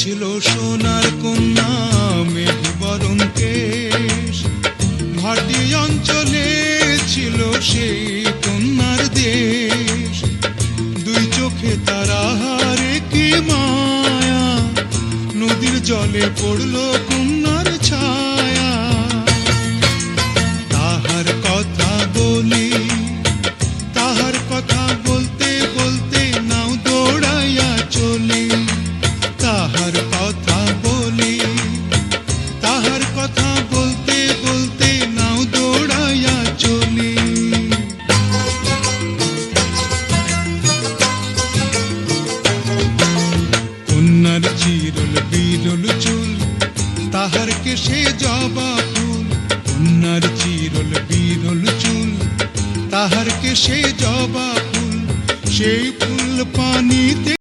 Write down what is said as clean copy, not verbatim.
ছিল সোনার কন্যা মেঘ বরণ কেশ, ভাটি অঞ্চলে ছিল সেই কন্যার দেশ। দুই চোখে তারাহারে কি মায়া, নদীর জলে পড়ল কন্যার ছায়া। তাহার কথা বলি, তাহার কথা বলতে বলতে নাও দৌড়াইয়া চলি। তাহার কথা বলি, তাহার কথা বলতে বলতে নাও দৌড়াইয়া চলি। কন্যার চিরল বিরল চুল, তাহার কেশে জবা ফুল। কন্যার চিরল বিরল চুল, তাহার কেশে জবা ফুল। সেই ফুল পানিতে